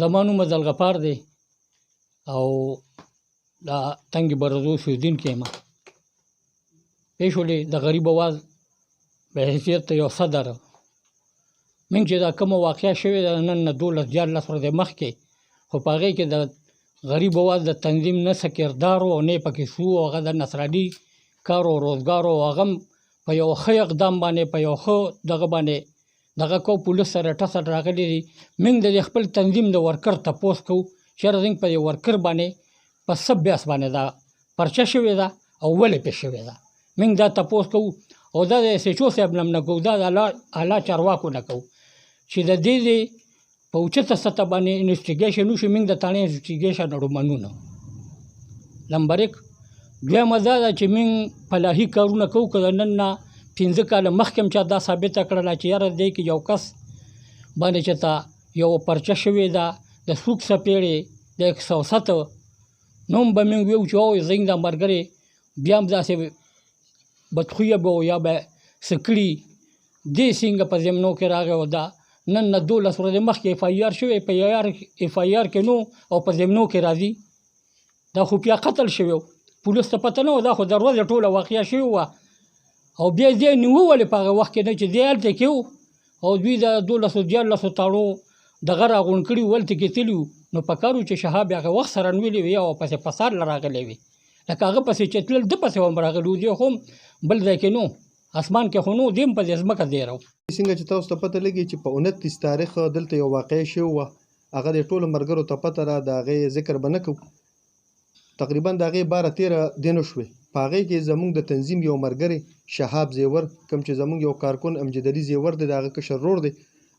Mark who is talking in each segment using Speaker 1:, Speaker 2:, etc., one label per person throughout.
Speaker 1: زما نوم عبدالغفار دی او دا تنګ برزو اوسېدونکی یم. پوه شولې، د غریب آواز په حیثیت یو صدر موږ چې دا کومه واقعه شوې ده نن نه 12-14 ورځې مخکې، خو په هغې کې د غریب آواز د تنظیم نه څه کردار و او نه یې پکې څه و. هغه د نصراني کار او روزګار و. هغه هم په یو ښه اقدام باندې، په یو ښه دغه باندې دغه کو پولیس سره ټسر راغلی دي. موږ د خپل تنظیم د ورکر تپوس کوو چې زموږ په یو ورکر باندې په څه بیاس باندې دا پرچه شوې ده او ولې پې شوې ده. موږ دا تپوس کوو او دا د ایس ایچ او صاحب نه کوو، دا د اعلی چارواکو نه کوو چې د دې په اوچته سطح باندې انویسټیګیشن وشي. موږ د تاڼې انویسټیګیشن اړومنو نه. نمبر 1 دویمه دا ده چې موږ فلاحي کارونه کوو. که د نن نه 15 کاله مخکې هم چا دا ثابته کړله چې یاره دی کې یو کس باندې چې تا یو پرچه شوې ده د سوک څپېړې د 107، نو هم به موږ ویو چې او زموږ دا ملګري بیا هم داسې بدخویه به یا به څه کړي. دې څنګه په ضمنو کې راغی او دا نن نه 12 ورځې مخکې اف آی آر شوی، په اف آی آر کې نو او په ضمنو کې راځي. دا خو بیا قتل شوی، پولیس ته پته نه و، دا خو د ورځې ټوله واقعه شوې وه. او بیا دې نیوه ولې په هغه وخت کې نه چې دی هلته کې و او دوی د 12-14 تاړو دغه راغونډ کړي وو، هلته کې تللي وو. نو په کار و چې شهاب هغه وخت سره نیولې وي او پسې فساد له راغلی وي، لکه هغه پسې چې تلل ده پسې هم راغلي وو. دی خو هم بل ځای کې نو، اسمان کې خو نو، دی هم په دې ځمکه دی راو.
Speaker 2: څنګه چې تاسو ته پته لګي چې په 29 تاریخ دلته یو واقعه شوې وه، هغه د ټولو ملګرو ته پته ده، د هغې ذکر به نه کوو. تقریبا د هغې 12-13 دینو شوې. په هغې کې زموږ د تنظیم یو ملګری شهاب زیور، کوم چې زموږ یو کارکون امجد علي زیور دی، د هغه کشر ورور دی،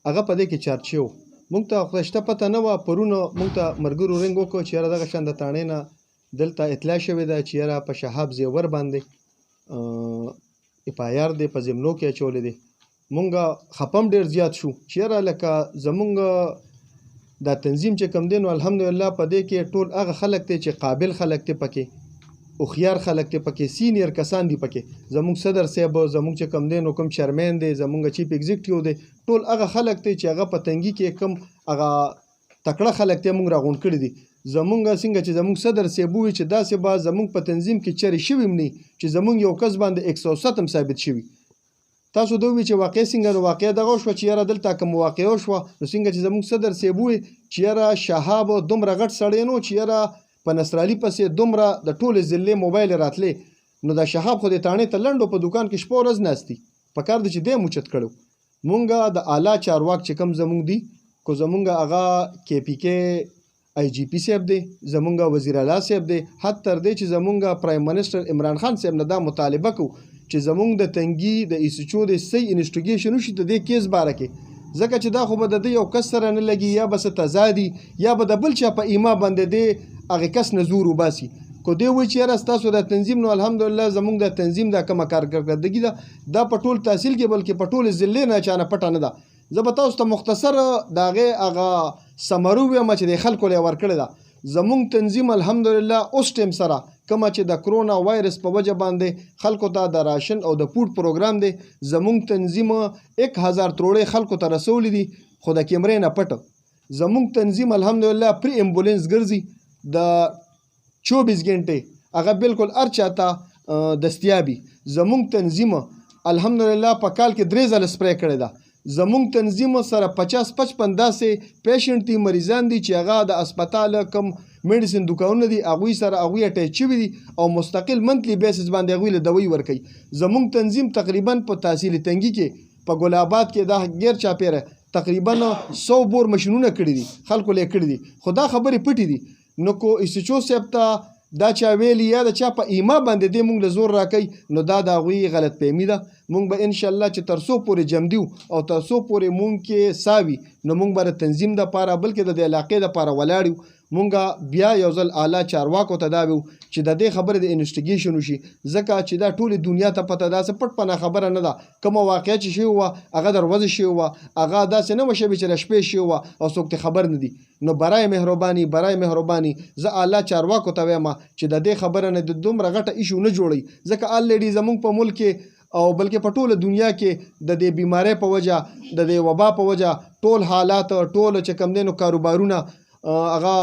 Speaker 2: هغه په دې کې چارج شوی و. موږ ته خدای شته پته نه وه. پرون موږ ته ملګرو رنګ وکړو چې یاره دغه شان د تاڼې نه دلته اطلاع شوې ده چې یاره په شهاب زیور باندې اف آی آر دی په ضمنو کې اچولی دی. موږ خپه هم ډېر زیات شو چې یاره لکه زموږ دا تنظیم چې کوم دی نو الحمدلله په دې کې ټول هغه خلک دی چې قابل خلک دی پکې، هوښیار خلک دی پکې، سینیر کسان دي پکې. زموږ صدر صاحب، زموږ چې کوم دی نو کوم چیرمین دی، زموږ چیف ایگزیکټیو دی، ټول هغه خلک دی چې هغه په تنګي کې کوم هغه تکړه خلک دی موږ راغونډ کړي دي. زموږ څنګه چې زموږ صدر صاحب ووي چې داسې به زموږ په تنظیم کې چرې شوي هم نه چې زموږ یو کس باندې 107 هم ثابت شوي. تاسو دا ووي چې واقع څنګه نو واقع دغه شوه چې یاره دلته کوم واقعه وشوه، نو څنګه چې زموږ صدر صاحب ووي چې یاره شهاب دومره غټ سړی نو چې یاره په نصرالي پسې دومره د ټولې ضلعې موبایل راتلې، نو دا شهاب خو د تاڼې ته لنډو په دوکان کې شپه ورځ ناستي، په کار دی چې دی موچت کړو. مونږ د اعلی چارواک چې کوم زموږ دي، کو زموږ هغه کې پی کې آی جی پی صاحب دی، زموږ وزیر اعلی صاحب دی، حتی تر دې چې زموږ پرایم منسټر عمران خان صاحب نه دا مطالبه کو چې زموږ د تنګي د ایس ایچ او د صحیح انویسټیګیشن وشي د دې کیس باره کې، ځکه چې دا خو به د دې یو کس سره نه لګي، یا به څه تضادي، یا به د بل چا په ایما باندې دی هغې کس نه زور وباسي. کو دی وایي چې یاره ستاسو د تنظیم نو الحمدلله زموږ د تنظیم دا کومه کارکردګي ده دا په ټول تحصیل کې بلکې په ټولې ضلعې نه چا نه پټه نه ده. زه به تاسو ته مختصر د هغې هغه سمرو ویم چې د خلکو له یې ورکړې ده. زموږ تنظیم الحمدلله اوس ټیم سره کومه چې د کرونا وایرس په وجه باندې خلکو ته د راشن او د فوډ پروګرام دی، زموږ تنظیم 1000 تروړې خلکو ته رسولی دي، خو د کیمرې نه پټ. زموږ تنظیم الحمدلله پری امبولینس ګرځي د 24 غنټې، هغه بالکل هر چاته دستیابي. زموږ تنظیم الحمدلله په کال کې 3 ځله سپری کړې ده. زموږ تنظیم سره 50-55 داسې پیشنټ دي، مریضان دي چې هغه د اسپتال کم میډیسن دوکانونه دي هغوی سره هغوی اټیچ شوي دي او مستقل منتلی بیسس باندې هغوی له دوی ورکوي. زموږ تنظیم تقریبا په تحصیل تنګي کې په ګل آباد کې دا غیر چاپیره تقریبا 100 بور مشینونه کړي دي، خلکو له کړي دي، خو دا خبرې پټې دي. نو کو ایس ایچ او صاحب ته دا چا ویلي یا د چا په ایما باندې دی موږ له زور راکوي، نو دا د هغوی غلط فهمي ده. موږ به انشاءالله چې تر څو پورې جمدي او تر څو پورې موږ کې ساوي، نو موږ به د تنظیم دپاره بلکې د دې علاقې دپاره ولاړ یو. مونږ بیا یو ځل اعلی چارواکو ته دا ویو چې د دې خبرې د انویسټیګیشن وشي، ځکه چې دا ټولې دنیا ته پته داسې پټ پناه خبره نه ده. کومه واقعه چې شوې وه هغه د ورځې شوې وه، هغه داسې نه وه شوې چې د شپې شوې وه او څوک ترې خبر نه دي. نو برای مهرباني زه اعلی چارواکو ته وایم چې د دې خبره نه د دومره غټه ایشو نه جوړئ، ځکه الریډي زموږ په ملک کې او بلکې په ټوله دنیا کې د دې بیمارۍ په وجه، د دې وبا په وجه ټول حالات، ټول چې کوم دی نو کاروبارونه هغه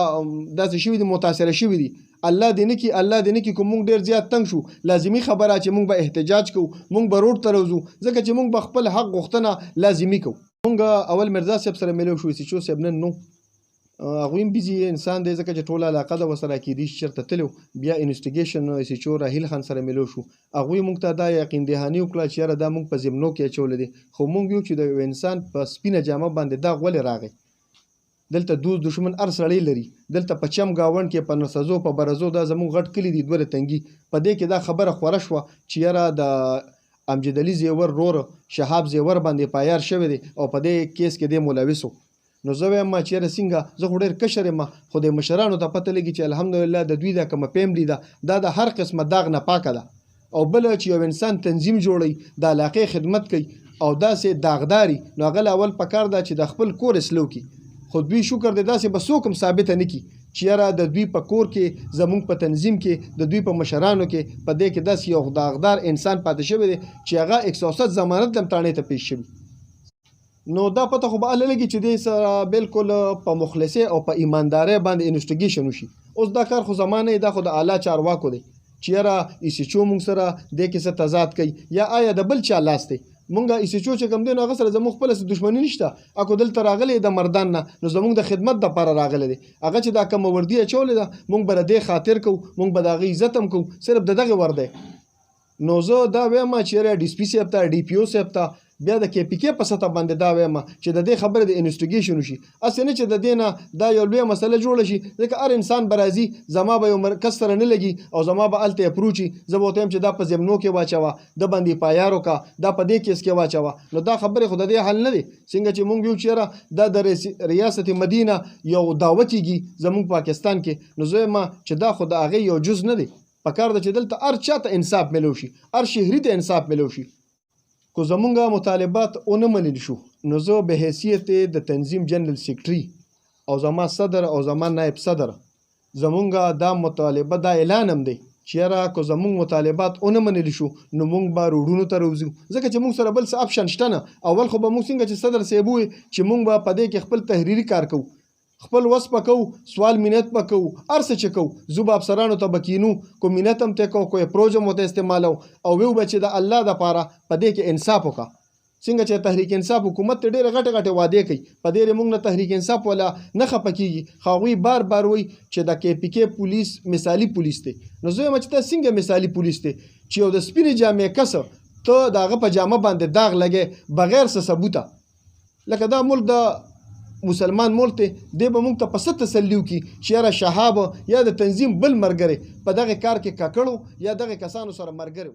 Speaker 2: داسې شوي دي متاثره شوي دي الله دې نه کړي الله دې نه کړي که موږ ډېر زیات تنګ شو لازمي خبره چې موږ به احتجاج کوو موږ به روډ ته راوځو ځکه چې موږ به خپل حق غوښتنه لازمي کوو موږ اول مرزا صاحب سره میلو شو ایسیچو صاحب نن نو هغوی هم بیزي انسان دی ځکه چې ټوله علاقه ده ورسره کېدای شي چېرته تللی بیا انوسټیګیشن ایسیچو راهیل خان سره میلو شو هغوی موږ ته دا یقین دهاني وکړه چې یاره دا موږ په ضمنو کې اچولی دی خو موږ یو چې د یو انسان په سپینه جامه باندې داغ ولې راغی دلته دوست دشمن هر سړی لري دلته په چم ګاونډ کې په نسزو په برزو دا زموږ غټ کلي دي دوه تنګي په دې کې دا خبره خوره شوه چې یاره د امجد علي زیور رور شهاب زیور باندې پایار شوی دی او په دې کیس کې دی ملوث نو زه وایم چې یاره څنګه زه خو ډېر کشر یم خو د مشرانو ته پته لګي چې الحمدلله د دوی دا کومه فیملي ده دا د هر قسمه داغ نه پاکه ده او بله چې یو انسان تنظیم جوړوي د علاقې خدمت کوي او داسې داغداري نو هغه له اول پکار ده چې د خپل کور اصلاح کړي خو دوی شکر دی داسې به څوک هم ثابته نه کړي چې یاره د دوی په کور کې زموږ په تنظیم کې د دوی په مشرانو کې په دې کې داسې یو داغدار انسان پاتې شوی دی چې هغه 107 ضمانت هم تاڼې ته پیش شوي نو دا پته خو به الله لګي چې دې سره بالکل په مخلصۍ او په ایماندارۍ باندې انوسټیګیشن وشي اوس دا کار خو زمانه دا خو د اعلی چارواکو دی چې یاره ایسیچو موږ سره دې کې څه تضاد کوي یا آیا د بل چا لاس دی مونږ ایسیچو چې کوم دی نو هغه سره زموږ خپله څه دښمني نشته اکو دلته راغلی د مردان نه نو زموږ د خدمت دپاره راغلی دی هغه چې دا کومه وردي اچولې ده موږ به د دې خاطر کوو موږ به د هغې عزت هم کوو صرف د دغې ور دی نو زه دا وایم چې یاره ډي سي پي صاحب ته ډي پي او صاحب ته بیا د کې پی کې په سطح باندې دا وایم چې د دې خبرې د انوسټیګیشن وشي هسې نه چې د دې نه دا یو لویه مسله جوړه شي ځکه هر انسان به راځي زما به یو کس سره نه لګي او زما به هلته اپروچي زه به ورته وایم چې دا په ضمنو کې واچوه د باندې پایار وکړه دا په دې کیس کې واچوه نو دا خبرې خو د دې حل نه دی څنګه چې مونږ یو چې یاره دا د ریاست مدینه یو دعوه کېږي زموږ پاکستان کې نو زه وایم چې دا خو د هغې یو جز نه دی پکار ده چې دلته هر چا ته انصاف میلو شي هر شهري ته انصاف میلو شي کو زمونږ مطالبات ونه منل شو نو زه به حیثیت د تنظیم جنرال سیکرټري او زما صدر او زما نایب صدر زمونږ دا مطالبه دا اعلان هم دی چې یاره که زمونږ مطالبات ونه منل شو نو مونږ به روډونو ته راوځو ځکه چې مونږ سره بل څه اپشن شته نه اول خو به مونږ څنګه چې صدر صاحب ووایي چې مونږ به په دې کې خپل تحریري کار کوو خپل وس به کوو سوال مینت به کوو هر څه چې کوو زه به افسرانو ته به کینو کو مینت هم ته کوو کو اپروچ هم ورته استعمالو او ویو به چې د الله دپاره په دې کې انصاف وکړه څنګه چې تحریک انصاف حکومت ته ډېرې غټې غټې وعدې کوي په دې موږ نه تحریک انصاف والا نه خفه کېږي خو هغوی بار بار وایي چې د کې پی کې پولیس مثالي پولیس دی نو زه وایم چې دا څنګه مثالي پولیس دی چې یو د سپینې جامې کس ته د هغه په جامه باندې داغ لګې بغیر څه ثبوته لکه دا ملک د مسلمان ملک دی دی به موږ ته په څه تسلي وکړي چې یاره شهاب یا د تنظیم بل ملګری په دغې کار کې ککړ یا دغې کسانو سره ملګری